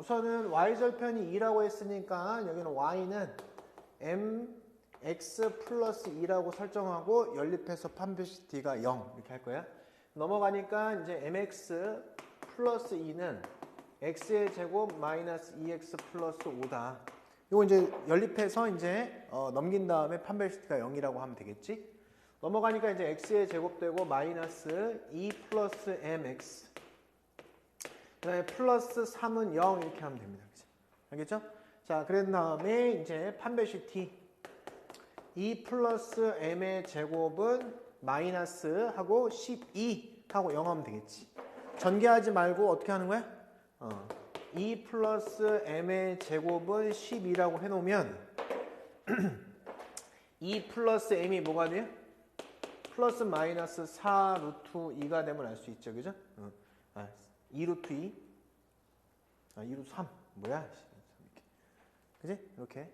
우선은 y절편이 2라고 했으니까 여기는 y는 mx 플러스 2라고 설정하고 연립해서 판별식 d가 0 이렇게 할 거야. 넘어가니까 이제 mx 플러스 2는 x의 제곱 마이너스 2x 플러스 5다. 이거 이제 연립해서 이제 넘긴 다음에 판별식 d가 0이라고 하면 되겠지. 넘어가니까 이제 x의 제곱되고 마이너스 2 플러스 mx 그다음에 플러스 3은 0 이렇게 하면 됩니다. 그치? 알겠죠? 자, 그런 다음에 이제 판별식 t 2 플러스 m의 제곱은 마이너스 하고 12 하고 0 하면 되겠지. 전개하지 말고 어떻게 하는 거야? 2 플러스 m의 제곱은 12라고 해놓으면 2 플러스 m이 뭐가 돼요? 플러스 마이너스 4 루트 2가 되면 알 수 있죠. 그죠? 2 루트 2 2 루트 3 뭐야? 그지? 이렇게.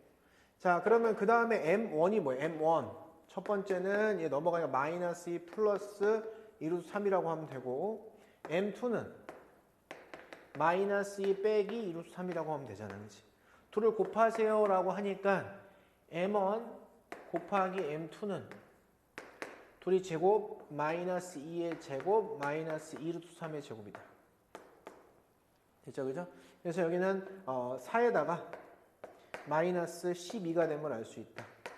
자, 그러면 그 다음에 m1이 뭐예요? m1 첫 번째는 얘 넘어가니까 마이너스 2 플러스 2 루트 3이라고 하면 되고 m2는 마이너스 2 빼기 2 루트 3이라고 하면 되잖아. 그치? 둘을 곱하세요 라고 하니까 m1 곱하기 m2는 둘이 제곱 마이너스 2의 제곱 마이너스 2 루트 3의 제곱이다. 됐죠? 그죠? 그래서 여기는 4에다가 마이너스 12가 된 걸 알 수 있다. 이렇게.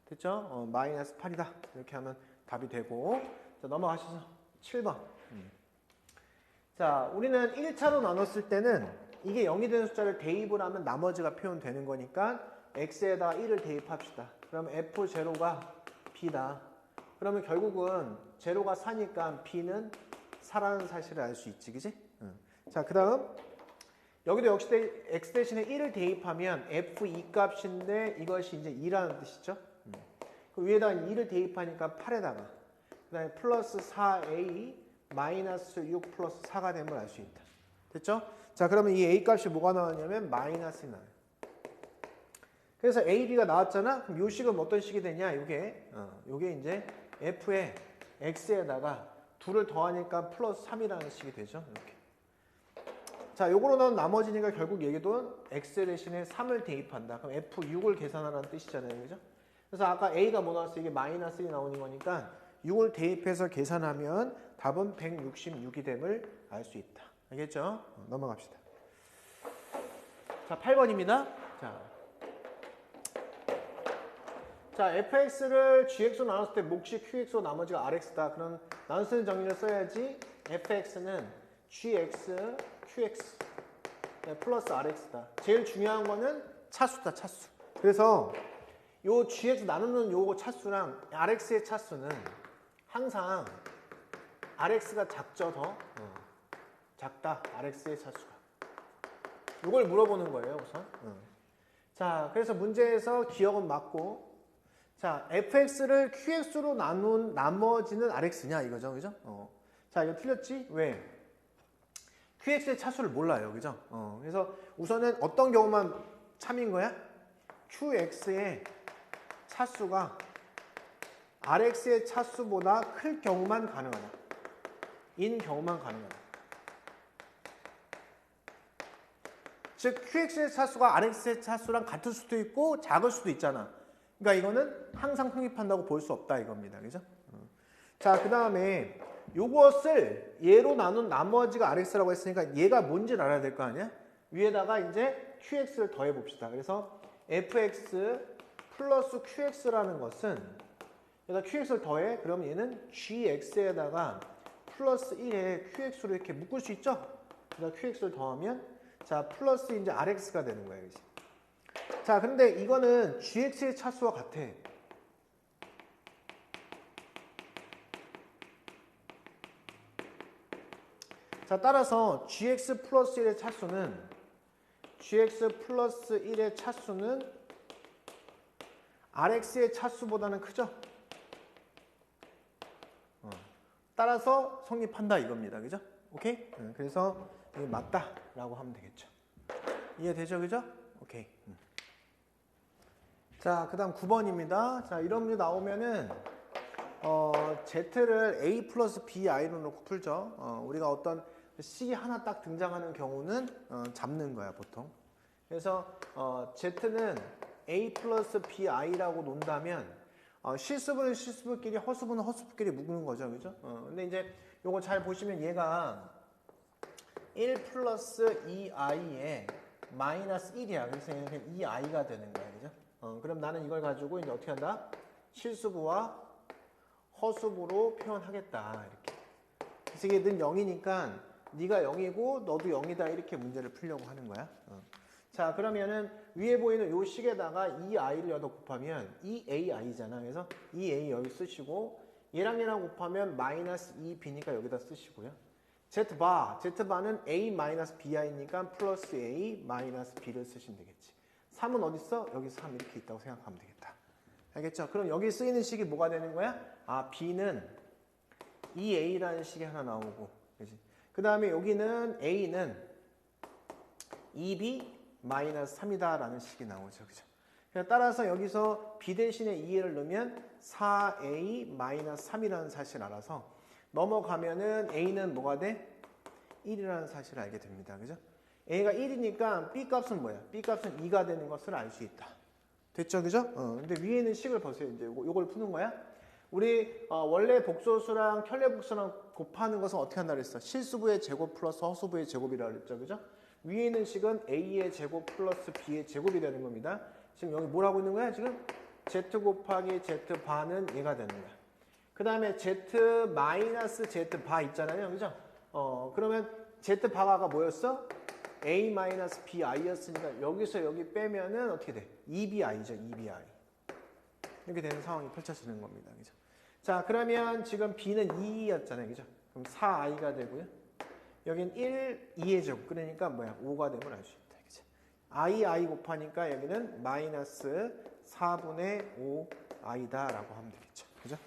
됐죠? 마이너스 8이다. 이렇게 하면 답이 되고. 자, 넘어가셔서 7번. 자, 우리는 1차로 나눴을 때는 이게 0이 되는 숫자를 대입을 하면 나머지가 표현되는 거니까 x에다 1을 대입합시다. 그러면 f0가 b다. 그러면 결국은 제로가 4니까 b는 4라는 사실을 알 수 있지. 그지? 자, 그 다음 여기도 역시 x 대신에 1을 대입하면 f2 값인데 이것이 이제 2라는 뜻이죠. 그 위에다가 2를 대입하니까 8에다가 그 다음에 플러스 4a 마이너스 6 플러스 4가 된 걸 알 수 있다. 됐죠? 자, 그러면 이 a 값이 뭐가 나왔냐면 마이너스 나와요. 그래서 a, b가 나왔잖아? 그럼 요 식은 어떤 식이 되냐? 요게 이제 f의 x에다가 2를 더하니까 플러스 3이라는 식이 되죠. 이렇게. 자, 요거로 나온 나머지니까 결국 얘기도 x 대신에 3을 대입한다. 그럼 f6을 계산하라는 뜻이잖아요. 그죠? 그래서 아까 a가 뭐 나왔어? 이게 마이너스 1이 나오는 거니까 6을 대입해서 계산하면 답은 166이 됨을 알 수 있다. 알겠죠? 넘어갑시다. 자, 8번입니다. 자, fx를 gx로 나눴을 때 몫이 qx로 나머지가 rx다. 그럼 나눗셈 정리를 써야지. fx는 gx, qx 플러스 rx다. 제일 중요한 거는 차수다, 차수. 그래서 요 gx 나누는 요 차수랑 rx의 차수는 항상 rx가 작죠, 더? 작다, rx의 차수가. 이걸 물어보는 거예요, 우선. 자, 그래서 문제에서 기억은 맞고, 자, fx를 qx로 나눈 나머지는 rx냐, 이거죠, 그죠? 자, 이거 틀렸지? 왜? qx의 차수를 몰라요, 그죠? 그래서 우선은 어떤 경우만 참인 거야? qx의 차수가 rx의 차수보다 클 경우만 가능하다. 인 경우만 가능하다. 즉 qx의 차수가 rx의 차수랑 같을 수도 있고 작을 수도 있잖아. 그러니까 이거는 항상 성립한다고 볼 수 없다 이겁니다. 그죠? 자, 그 다음에 요것을 얘로 나눈 나머지가 rx라고 했으니까 얘가 뭔지를 알아야 될 거 아니야? 위에다가 이제 qx를 더해 봅시다. 그래서 fx 플러스 qx라는 것은 여기다 qx를 더해. 그러면 얘는 gx에다가 플러스 1에 qx로 이렇게 묶을 수 있죠? 그래서 qx를 더하면 자, 플러스 이제 rx가 되는 거예요. 그치? 자, 근데 이거는 gx의 차수와 같아. 자, 따라서 gx 플러스 1의 차수는 rx의 차수보다는 크죠? 따라서 성립한다 이겁니다. 그죠? 오케이? 그래서 이게 맞다라고 하면 되겠죠. 이해되죠? 그죠? 오케이. 자, 그 다음 9번입니다. 자, 이런 문제 나오면은 z를 a 플러스 bi로 놓고 풀죠. 우리가 어떤 C 하나 딱 등장하는 경우는 잡는 거야 보통. 그래서 Z는 A 플러스 BI라고 논다면 실수분은 실수분끼리 허수분은 허수분끼리 묶는 거죠. 그죠? 근데 이제 요거 잘 보시면 얘가 1 플러스 2i에 마이너스 1이야. 그래서 얘는 그냥 2i가 되는 거야. 그죠? 그럼 나는 이걸 가지고 이제 어떻게 한다? 실수부와 허수부로 표현하겠다. 이렇게. 그래서 이게 는 0이니까 네가 0이고 너도 0이다. 이렇게 문제를 풀려고 하는 거야. 자, 그러면은 위에 보이는 요 식에다가 2i를 여기다 곱하면 2ai잖아. 그래서 2a 여기 쓰시고 얘랑 곱하면 마이너스 2b니까 여기다 쓰시고요. Z바는 a 마이너스 bi니까 플러스 a 마이너스 b를 쓰시면 되겠지. 3은 어디 있어? 여기 3 이렇게 있다고 생각하면 되겠다. 알겠죠? 그럼 여기 쓰이는 식이 뭐가 되는 거야? b는 2a라는 식이 하나 나오고, 그지? 그 다음에 여기는 a는 2b 마이너스 3이다라는 식이 나오죠, 그죠? 따라서 여기서 b 대신에 2를 넣으면 4a 마이너스 3이라는 사실을 알아서 넘어가면은 a는 뭐가 돼? 1이라는 사실을 알게 됩니다, 그죠? a가 1이니까 b 값은 뭐야? b 값은 2가 되는 것을 알 수 있다. 됐죠, 그죠? 근데 위에 있는 식을 보세요. 이제 요걸 푸는 거야. 우리 원래 복소수랑 켤레복소랑 곱하는 것은 어떻게 한다 그랬어? 실수부의 제곱 플러스 허수부의 제곱이라고 그랬죠, 그죠? 위에 있는 식은 a의 제곱 플러스 b의 제곱이 되는 겁니다. 지금 여기 뭘 하고 있는 거야? 지금 z 곱하기 z 바는 얘가 되는 거야. 그 다음에 z 마이너스 z 바 있잖아요, 그죠? 그러면 z 바가 뭐였어? a 마이너스 bi였으니까 여기서 여기 빼면은 어떻게 돼? 2bi죠, 2bi. 이렇게 되는 상황이 펼쳐지는 겁니다, 그죠? 자, 그러면 지금 b는 2였잖아요, 그죠? 그럼 4i가 되고요. 여긴 1, 2의 제곱. 그러니까 뭐야? 5가 되면 알 수 있다, 그죠? i 곱하니까 여기는 마이너스 4분의 5i다라고 하면 되겠죠, 그죠?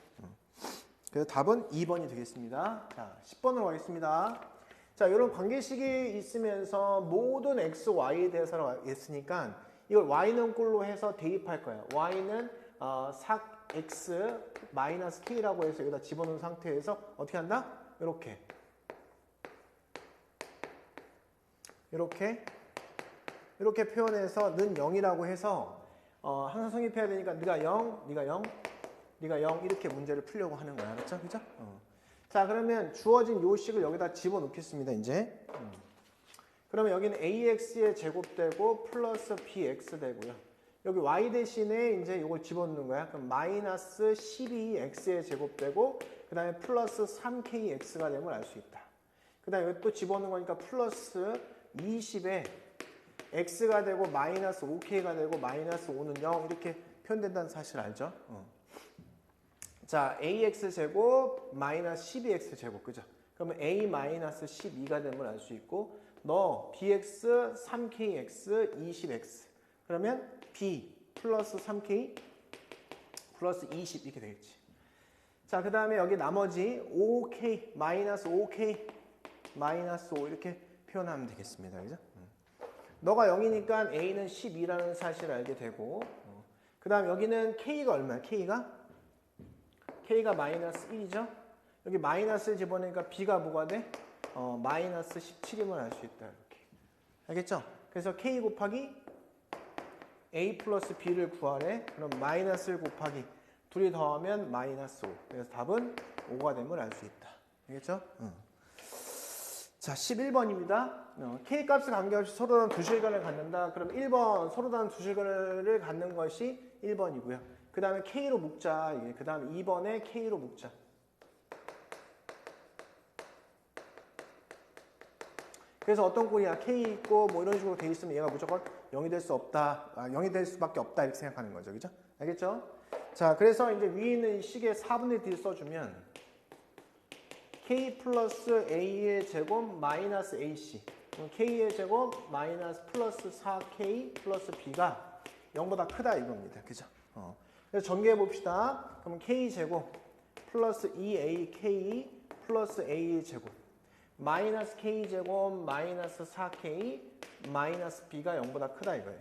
그래서 답은 2번이 되겠습니다. 자, 10번으로 가겠습니다. 자, 이런 관계식이 있으면서 모든 x, y에 대해서 했으니까 이걸 y는 꼴로 해서 대입할 거예요. y는 4x 마이너스 k라고 해서 여기다 집어넣은 상태에서 어떻게 한다? 이렇게 표현해서 는 0이라고 해서 항상 성립해야 되니까 네가 0, 네가 0, 네가 0 이렇게 문제를 풀려고 하는 거야. 알았죠? 그죠? 자, 그러면 주어진 요 식을 여기다 집어넣겠습니다, 이제. 그러면 여기는 ax의 제곱되고 플러스 bx 되고요. 여기 y 대신에 이제 이걸 집어넣는 거야. 그럼 마이너스 12x의 제곱되고 그 다음에 플러스 3kx가 되면 알 수 있다. 그 다음에 여기 또 집어넣는 거니까 플러스 20에 x가 되고 마이너스 5k가 되고 마이너스 5는 0 이렇게 표현된다는 사실 알죠? 자, ax 제곱 마이너스 12x 제곱, 그죠? 그러면 a 마이너스 12가 되면 알 수 있고 너 bx 3kx 20x 그러면 b 플러스 3k 플러스 20 이렇게 되겠지. 자, 그 다음에 여기 나머지 5k 마이너스 5k 마이너스 5 이렇게 표현하면 되겠습니다, 그죠? 너가 0이니까 a는 12라는 사실을 알게 되고 그 다음 여기는 k가 얼마야? k가 마이너스 1이죠? 여기 마이너스를 집어넣으니까 b가 뭐가 돼? 마이너스 17이면 알 수 있다. 이렇게. 알겠죠? 그래서 k 곱하기 a 플러스 b를 구하래. 그럼 마이너스를 곱하기 둘이 더하면 마이너스 5. 그래서 답은 5가 되면 알 수 있다. 알겠죠? 자, 11번입니다. k 값을 관계없이 서로 다른 두 실근을 갖는다. 그럼 1번 서로 다른 두 실근을 갖는 것이 1번이고요. 그 다음에 K로 묶자. 그 다음에 2번에 K로 묶자. 그래서 어떤 꼴이야? K 있고 뭐 이런 식으로 돼 있으면 얘가 무조건 0이 될 수 없다. 0이 될 수밖에 없다. 이렇게 생각하는 거죠. 그죠? 알겠죠? 자, 그래서 이제 위에 있는 식의 4분의 D를 써주면 K 플러스 A의 제곱 마이너스 AC. K의 제곱 마이너스 플러스 4K 플러스 B가 0보다 크다 이겁니다. 그죠? 그래서 전개해 봅시다. 그러면 K제곱 플러스 2AK 플러스 A의 제곱 마이너스 K제곱 마이너스 4K 마이너스 B가 0보다 크다 이거예요.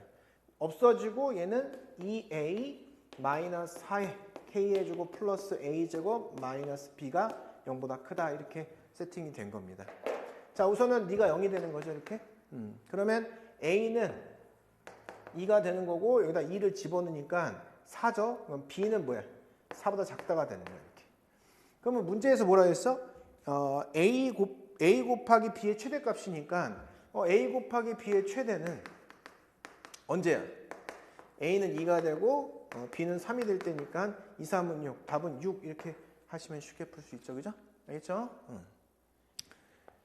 없어지고 얘는 2A 마이너스 4에 K의 제곱 플러스 A제곱 마이너스 B가 0보다 크다 이렇게 세팅이 된 겁니다. 자, 우선은 네가 0이 되는 거죠, 이렇게. 그러면 A는 2가 되는 거고 여기다 2를 집어넣으니까 4죠. 그럼 B는 뭐야? 4보다 작다가 되는 거야, 이렇게. 그러면 문제에서 뭐라 했어? A 곱하기 B의 최대값이니까 A 곱하기 B의 최대는 언제야? A는 2가 되고 B는 3이 될 때니까 2, 3은 6, 답은 6 이렇게 하시면 쉽게 풀 수 있죠. 그죠? 알겠죠?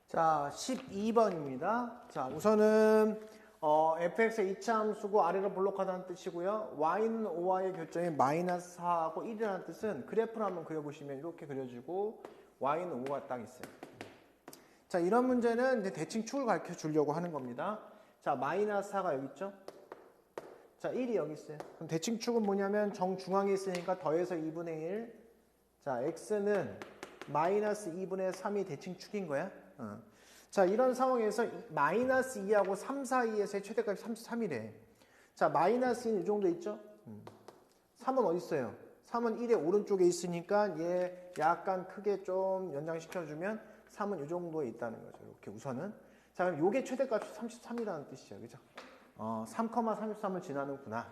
자, 12번입니다. 자, 우선은 fx의 이차함수고 아래로 볼록하다는 뜻이고요. y는 5와의 교점이 마이너스 4하고 1이라는 뜻은 그래프를 한번 그려보시면 이렇게 그려지고 y는 5가 딱 있어요. 자, 이런 문제는 이제 대칭 축을 가르쳐 주려고 하는 겁니다. 자, 마이너스 4가 여기 있죠? 자, 1이 여기 있어요. 그럼 대칭 축은 뭐냐면 정중앙에 있으니까 더해서 2분의 1. 자, x는 마이너스 2분의 3이 대칭 축인 거야. 자, 이런 상황에서 마이너스 2하고 3 사이에서의 최대값이 33이래. 자, 마이너스 2는 이 정도 있죠? 3은 어디 있어요? 3은 1의 오른쪽에 있으니까 얘 약간 크게 좀 연장시켜주면 3은 이 정도에 있다는 거죠. 이렇게 우선은. 자, 그럼 요게 최대값이 33이라는 뜻이에요. 그죠? 3,33을 지나는구나.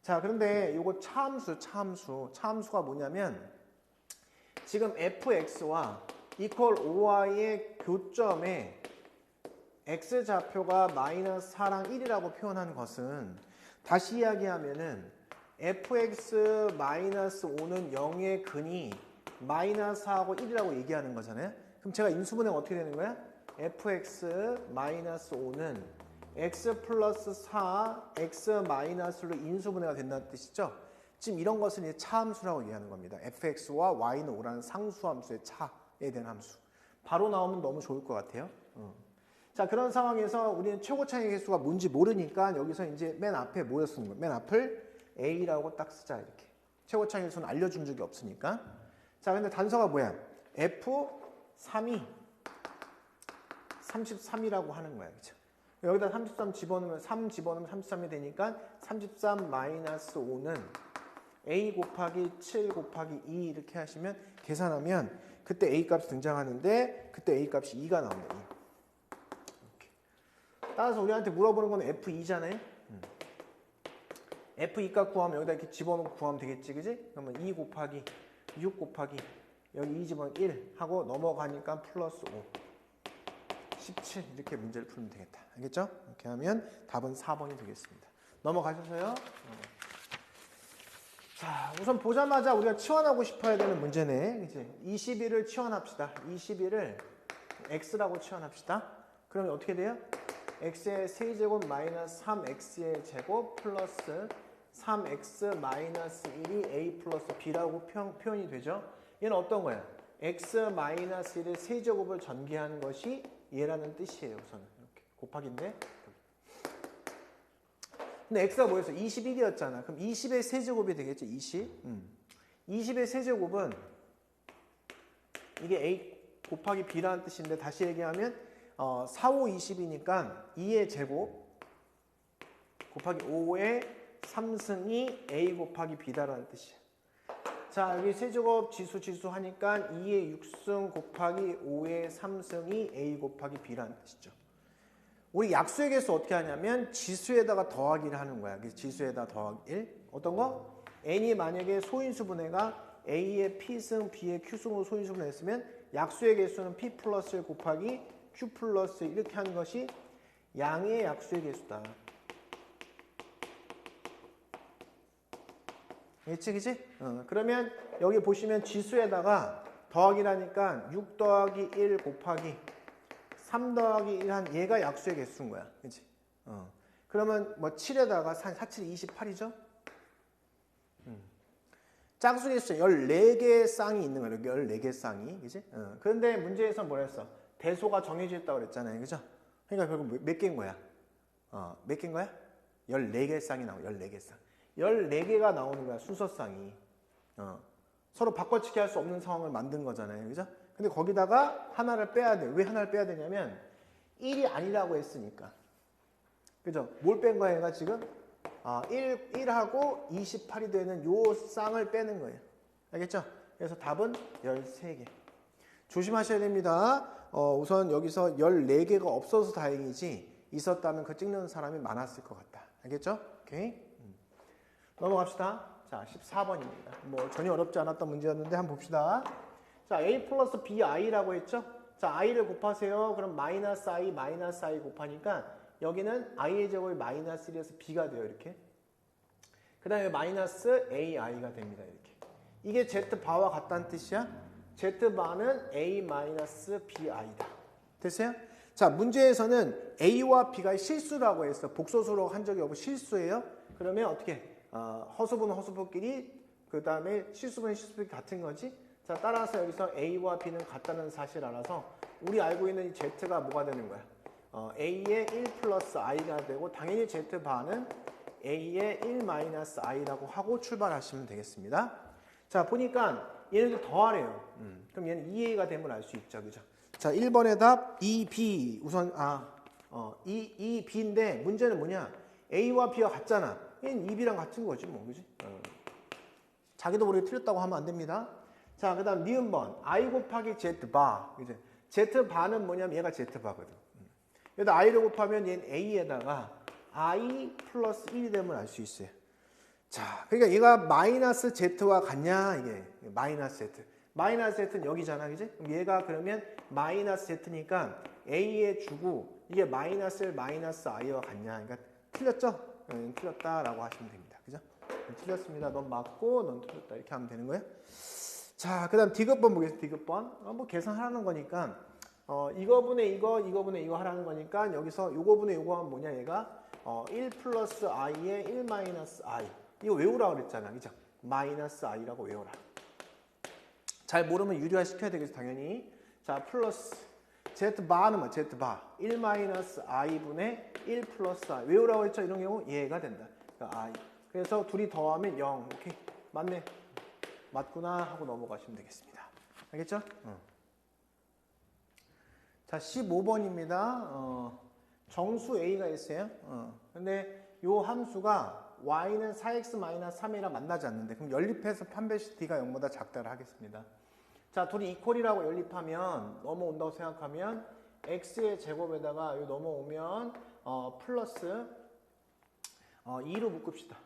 자, 그런데 요거 차함수가 뭐냐면 지금 fx와 equal 5y의 교점에 x좌표가 마이너스 4랑 1이라고 표현한 것은 다시 이야기하면은 fx 마이너스 5는 0의 근이 마이너스 4하고 1이라고 얘기하는 거잖아요. 그럼 제가 인수분해가 어떻게 되는 거야? fx 마이너스 5는 x 플러스 4 x 마이너스로 인수분해가 된다는 뜻이죠. 지금 이런 것은 이제 차함수라고 얘기하는 겁니다. fx와 y는 5라는 상수함수의 차에 대한 함수. 바로 나오면 너무 좋을 것 같아요. 자, 그런 상황에서 우리는 최고 차이 개수가 뭔지 모르니까 여기서 이제 맨 앞에 뭐였 쓰는 거예요? 맨 앞을 a라고 딱 쓰자, 이렇게. 최고 차이 개수는 알려준 적이 없으니까. 자, 근데 단서가 뭐야? f3이 33이라고 하는 거야, 그죠? 여기다 33 집어넣으면 3 집어넣으면 33이 되니까 33 마이너스 5는 a 곱하기 7 곱하기 2 이렇게 하시면 계산하면 그때 a 값이 등장하는데 그때 a 값이 2가 나옵니다. 2. 이렇게. 따라서 우리한테 물어보는 건 f2잖아요. f2 값 구하면 여기다 이렇게 집어넣고 구하면 되겠지, 그지? 그러면 2 곱하기 6 곱하기 여기 2 집어넣으면 1 하고 넘어가니까 플러스 5. 17 이렇게 문제를 풀면 되겠다. 알겠죠? 이렇게 하면 답은 4번이 되겠습니다. 넘어가셔서요. 자, 우선 보자마자 우리가 치환하고 싶어야 되는 문제네. 그치? 21을 치환합시다. 21을 x라고 치환합시다. 그러면 어떻게 돼요? x의 세제곱 마이너스 3x의 제곱 플러스 3x 마이너스 1이 a 플러스 b라고 표현이 되죠. 얘는 어떤 거야? x 마이너스 1의 세제곱을 전개하는 것이 얘라는 뜻이에요. 우선은 이렇게 곱하기인데. 근데 x가 뭐였어? 21이었잖아. 그럼 20의 세제곱이 되겠죠? 20. 20의 세제곱은 이게 a 곱하기 b라는 뜻인데 다시 얘기하면 4, 5, 20이니까 2의 제곱 곱하기 5의 3승이 a 곱하기 b다라는 뜻이야. 자, 여기 세제곱 지수 하니까 2의 6승 곱하기 5의 3승이 a 곱하기 b라는 뜻이죠. 우리 약수의 개수 어떻게 하냐면 지수에다가 더하기를 하는 거야. 그래서 지수에다 더하기 1. 어떤 거? n이 만약에 소인수분해가 a의 p승, b의 q승으로 소인수분해했으면 약수의 개수는 p 플러스 1 곱하기 q 플러스 1 이렇게 하는 것이 양의 약수의 개수다. 그치? 그러면 여기 보시면 지수에다가 더하기라니까 6 더하기 1 곱하기 3 더하기 1 한 얘가 약수의 개수인 거야. 그치? 그러면 뭐 7에다가 4, 7, 28이죠? 짝수 개수 14개의 쌍이 있는 거야. 14개의 쌍이. 그치? 그런데 문제에서 뭐라 했어? 대소가 정해져 있다고 그랬잖아요. 그죠? 그러니까 결국 몇 개인 거야? 몇 개인 거야? 14개의 쌍이 나와. 14개의 쌍. 14개가 나오는 거야, 순서쌍이. 서로 바꿔치기 할 수 없는 상황을 만든 거잖아요. 그죠? 근데 거기다가 하나를 빼야 돼. 왜 하나를 빼야 되냐면 1이 아니라고 했으니까. 그죠? 뭘 뺀 거야, 얘가 지금? 1하고 28이 되는 요 쌍을 빼는 거예요. 알겠죠? 그래서 답은 13개. 조심하셔야 됩니다. 우선 여기서 14개가 없어서 다행이지 있었다면 그 찍는 사람이 많았을 것 같다. 알겠죠? 오케이. 넘어갑시다. 자, 14번입니다. 뭐 전혀 어렵지 않았던 문제였는데 한번 봅시다. 자, a 플러스 bi라고 했죠? 자, i를 곱하세요. 그럼 마이너스 i 곱하니까 여기는 i의 제곱이 마이너스 1에서 b가 돼요. 이렇게. 그 다음에 마이너스 ai가 됩니다. 이렇게. 이게 z바와 같다는 뜻이야. z바는 a 마이너스 bi다. 됐어요? 자, 문제에서는 a와 b가 실수라고 했어. 복소수로 한 적이 없고 실수예요. 그러면 어떻게? 허수분 허수분끼리 그 다음에 실수분 실수분끼리 같은 거지. 자, 따라서 여기서 a와 b는 같다는 사실 알아서 우리 알고 있는 이 z가 뭐가 되는 거야? a의 1 플러스 i가 되고 당연히 z바는 a의 1 마이너스 i라고 하고 출발하시면 되겠습니다. 자, 보니까 얘네들 더하래요. 그럼 얘는 2a가 되면 알 수 있죠. 그죠? 자, 1번의 답 2b. 우선 이 b인데 문제는 뭐냐? a와 b가 같잖아. 얘는 2b랑 같은 거지 뭐. 그지? 자기도 모르게 틀렸다고 하면 안 됩니다. 자, 그 다음 니은번 i 곱하기 z바. 그죠? z바는 뭐냐면 얘가 z바거든. 여기다 i를 곱하면 얘는 a에다가 i 플러스 1이 되면 알 수 있어요. 자, 그러니까 얘가 마이너스 z와 같냐? 이게 마이너스 z. 마이너스 z는 여기잖아. 그지? 그럼 얘가 그러면 마이너스 z니까 a에 주고 이게 마이너스 1 마이너스 i와 같냐? 그러니까 틀렸죠? 틀렸다라고 하시면 됩니다. 그죠? 틀렸습니다. 넌 맞고 넌 틀렸다. 이렇게 하면 되는 거예요. 자, 그 다음 디귿번 보겠습니다. 디귿번. 뭐 계산하라는 거니까 이거분의 이거분의 이거 하라는 거니까 여기서 요거분의 요거 하면 뭐냐 얘가 1 플러스 i의 1 마이너스 i. 이거 외우라고 그랬잖아. 그죠? 마이너스 i라고 외워라. 잘 모르면 유리화 시켜야 되겠죠. 당연히. 자, 플러스 z바는 뭐 z바 1 마이너스 i분의 1 플러스 i. 외우라고 했죠. 이런 경우 얘가 된다. 그러니까 i. 그래서 둘이 더하면 0. 오케이. 맞네. 맞구나 하고 넘어가시면 되겠습니다. 알겠죠? 자, 15번입니다. 정수 a가 있어요. 근데 요 함수가 y는 4x-3이랑 만나지 않는데 그럼 연립해서 판별식 d가 0보다 작다를 하겠습니다. 자, 둘이 이퀄이라고 연립하면 넘어온다고 생각하면 x의 제곱에다가 요 넘어오면 플러스 2로 묶읍시다.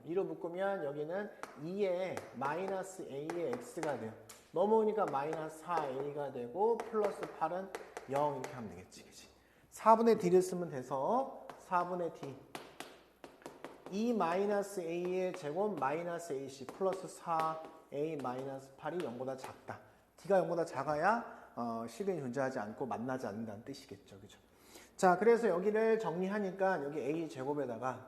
2로 묶으면 여기는 2에 마이너스 a의 x가 돼요. 넘어오니까 마이너스 4a가 되고 플러스 8은 0 이렇게 하면 되겠지. 그치? 4분의 d를 쓰면 돼서 4분의 d 2 마이너스 a의 제곱 마이너스 ac 플러스 4a 마이너스 8이 0보다 작다. d가 0보다 작아야 식은 존재하지 않고 만나지 않는다는 뜻이겠죠. 그죠? 자, 그래서 여기를 정리하니까 여기 a 제곱에다가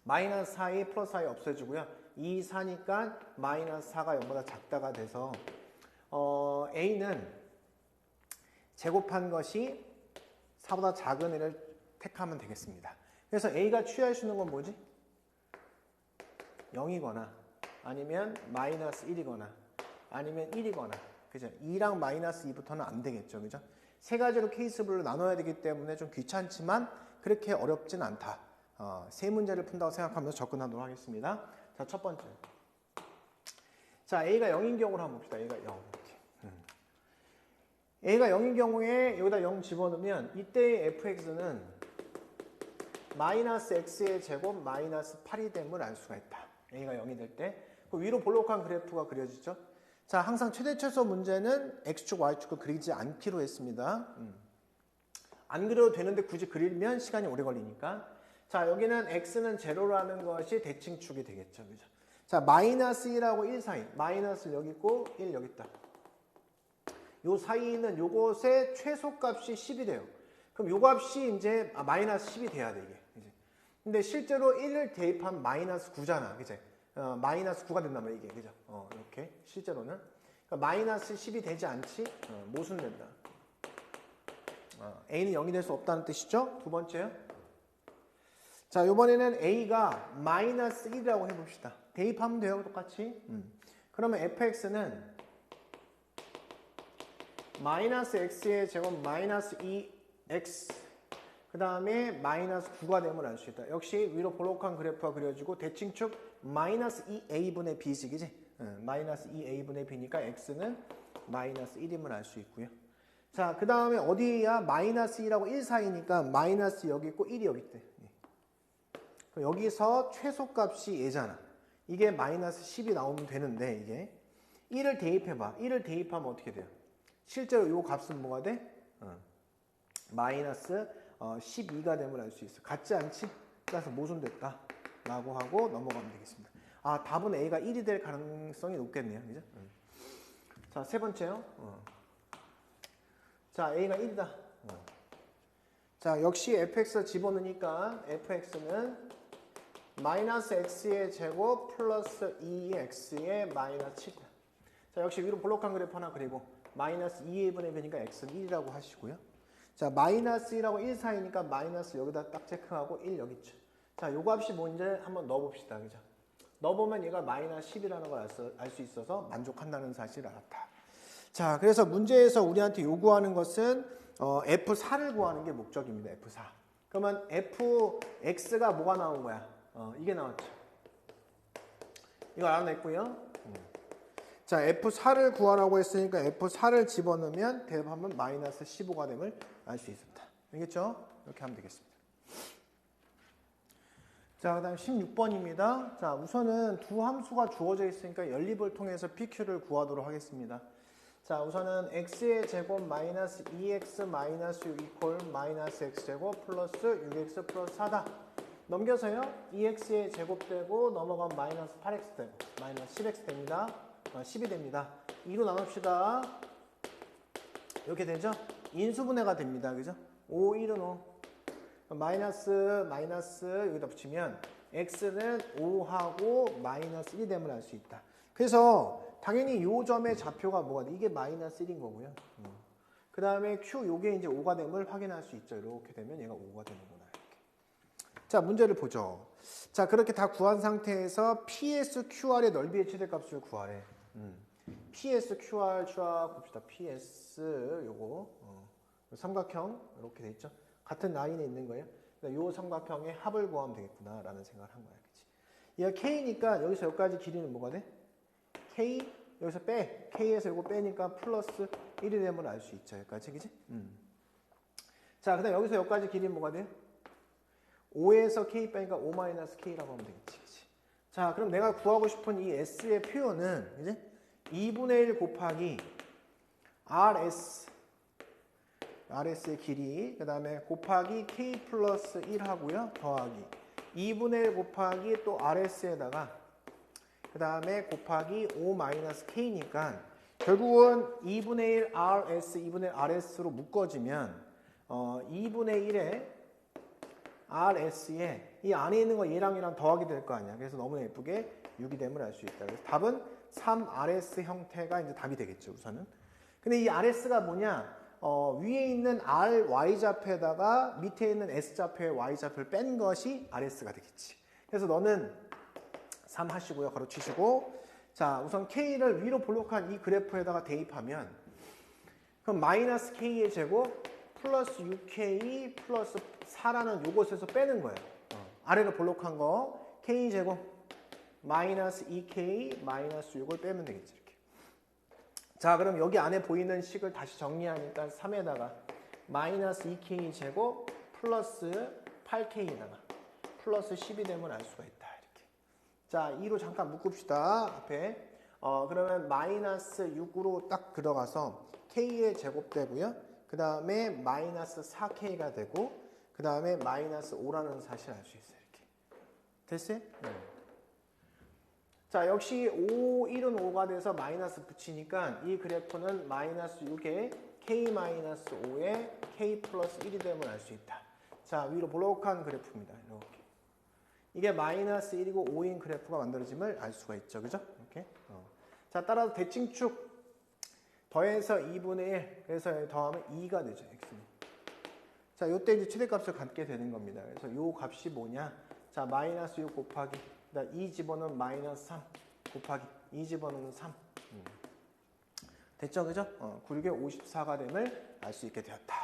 마이너스 4이 플러스 4이 없애주고요. 2, 4니까 마이너스 4가 0보다 작다가 돼서 a는 제곱한 것이 4보다 작은 애를 택하면 되겠습니다. 그래서 a가 취할 수 있는 건 뭐지? 0이거나 아니면 마이너스 1이거나 아니면 1이거나 그죠? 2랑 마이너스 2부터는 안 되겠죠. 그죠? 세 가지로 케이스별로 나눠야 되기 때문에 좀 귀찮지만 그렇게 어렵진 않다. 세 문제를 푼다고 생각하면서 접근하도록 하겠습니다. 자, 첫 번째. 자, a가 0인 경우를 한번 봅시다. a가 0. a가 0인 경우에 여기다 0 집어넣으면 이때의 fx는 마이너스 x의 제곱 마이너스 8이 됨을 알 수가 있다. a가 0이 될 때. 그 위로 볼록한 그래프가 그려지죠. 자, 항상 최대 최소 문제는 x축, y축을 그리지 않기로 했습니다. 안 그려도 되는데 굳이 그리면 시간이 오래 걸리니까. 자, 여기는 x는 제로라는 것이 대칭축이 되겠죠. 그죠? 자, 마이너스 1하고 1 사이. 마이너스 여기 있고 1 여기 있다. 요 사이는 요것의 최소값이 10이래요. 그럼 요 값이 이제 마이너스 10이 돼야 돼, 이게. 이제. 근데 실제로 1을 대입하면 마이너스 9잖아. 그죠? 마이너스 9가 된단 말이야, 이게. 그죠? 이렇게. 실제로는. 그러니까 마이너스 10이 되지 않지? 모순된다. a는 0이 될 수 없다는 뜻이죠? 두 번째요. 자, 요번에는 a가 마이너스 1이라고 해봅시다. 대입하면 돼요, 똑같이. 그러면 fx는 마이너스 x의 제곱 마이너스 2x 그 다음에 마이너스 9가 되면 알 수 있다. 역시 위로 볼록한 그래프가 그려지고 대칭축 마이너스 2a분의 b식이지. 마이너스 2a분의 b니까 x는 마이너스 1임을 알 수 있고요. 자, 그 다음에 어디야? 마이너스 2하고 1 사이니까 마이너스 여기 있고 1이 여기 있대. 그럼 여기서 최소값이 얘잖아. 이게 마이너스 10이 나오면 되는데 이게 1을 대입해봐. 1을 대입하면 어떻게 돼요? 실제로 이 값은 뭐가 돼? 마이너스 12가 됨을 알 수 있어. 같지 않지? 그래서 모순됐다 라고 하고 넘어가면 되겠습니다. 아, 답은 A가 1이 될 가능성이 높겠네요. 그죠? 자, 세 번째요. 자, A가 1이다. 자, 역시 fx를 집어넣으니까 fx는 마이너스 x의 제곱 플러스 2x의 마이너스 7이다. 자, 역시 위로 볼록한 그래프 하나 그리고 마이너스 2분의 B니까 x는 1이라고 하시고요. 자, 마이너스 1하고 1 사이니까 마이너스 여기다 딱 체크하고 1 여기 있죠. 자, 요 값이 뭔지 한번 넣어봅시다. 그죠? 넣어보면 얘가 마이너스 10이라는 걸 알 수 있어서 만족한다는 사실을 알았다. 자, 그래서 문제에서 우리한테 요구하는 것은 F4를 구하는 게 목적입니다. F4. 그러면 Fx가 뭐가 나온 거야? 이게 나왔죠. 이거 알아냈고요. 자, F4를 구하라고 했으니까 F4를 집어넣으면 대답하면 마이너스 15가 됨을 알 수 있습니다. 알겠죠? 이렇게 하면 되겠습니다. 자, 그 다음 16번입니다. 자, 우선은 두 함수가 주어져 있으니까 연립을 통해서 PQ를 구하도록 하겠습니다. 자, 우선은 x의 제곱 마이너스 2x 마이너스 6 이퀄 마이너스 x제곱 플러스 6x 플러스 4다. 넘겨서요. 2x의 제곱되고 넘어가면 마이너스 8x 되고 마이너스 10x 됩니다. 10이 됩니다. 2로 나눕시다. 이렇게 되죠? 인수분해가 됩니다. 그죠? 5, 1은 5. 마이너스 여기다 붙이면 x는 5하고 마이너스 1이 됨을 알 수 있다. 그래서 당연히 이 점의 좌표가 뭐가 돼? 이게 마이너스 1인 거고요. 그 다음에 q 요게 이제 5가 됨을 확인할 수 있죠. 이렇게 되면 얘가 5가 되는구나. 이렇게. 자, 문제를 보죠. 자, 그렇게 다 구한 상태에서 PSQR의 넓이의 최대값을 구하래. PSQR 쫙 봅시다. PS 요거 삼각형 이렇게 돼 있죠. 같은 라인에 있는 거예요. 그러니까 요 삼각형의 합을 구하면 되겠구나라는 생각을 한 거야. 그치? 얘가 K니까 여기서 여기까지 길이는 뭐가 돼? K 여기서 빼. K에서 이거 빼니까 플러스 1이 되면 알 수 있죠. 여기까지. 그치? 자, 그 다음 여기서 여기까지 길이는 뭐가 돼요? 5에서 K 빼니까 5-K라고 하면 되겠지. 그치? 자, 그럼 내가 구하고 싶은 이 S의 표현은 이제 2분의 1 곱하기 RS의 길이, 그 다음에 곱하기 K 플러스 1 하고요. 더하기 2분의 1 곱하기 또 RS에다가 그 다음에 곱하기 5-K니까 결국은 2분의 1 RS, 2분의 1 RS로 묶어지면 2분의 1의 RS에 이 안에 있는 거 얘랑 더하게 될 거 아니야. 그래서 너무 예쁘게 6이 됨을 알 수 있다. 그래서 답은 3RS 형태가 이제 답이 되겠죠. 우선은. 근데 이 RS가 뭐냐? 위에 있는 R Y좌표에다가 밑에 있는 S좌표의 Y좌표를 뺀 것이 RS가 되겠지. 그래서 너는 3 하시고요. 가로치시고. 자, 우선 K를 위로 볼록한 이 그래프에다가 대입하면 그럼 마이너스 K의 제곱 플러스 6K 플러스 4라는 요것에서 빼는 거예요. 아래로 볼록한 거 K 제곱 마이너스 2K 마이너스 6을 빼면 되겠지. 이렇게. 자, 그럼 여기 안에 보이는 식을 다시 정리하니까 3에다가 마이너스 2K 제곱 플러스 8K에다가 플러스 10이 되면 알 수가 있다. 이렇게. 자, 2로 잠깐 묶읍시다. 앞에. 그러면 마이너스 6으로 딱 들어가서 K의 제곱 되고요. 그 다음에 마이너스 4K가 되고 그 다음에 마이너스 5라는 사실을 알 수 있어요. 이렇게. 됐어요? 네. 자, 역시 5, 1은 5가 돼서 마이너스 붙이니까 이 그래프는 마이너스 6에 K-5에 K 플러스 1이 됨을 알 수 있다. 자, 위로 볼록한 그래프입니다. 이렇게. 이게 마이너스 1이고 5인 그래프가 만들어짐을 알 수가 있죠. 그죠? 이렇게. 자, 따라서 대칭축 더해서 2분의 1, 그래서 더하면 2가 되죠. x는. 자, 요때 이제 최대값을 갖게 되는 겁니다. 그래서 요 값이 뭐냐? 자, 마이너스 6 곱하기 2 집어넣으면 마이너스 3 곱하기 2 집어넣으면 3. 됐죠? 그죠? 96에 54가 됨을 알 수 있게 되었다.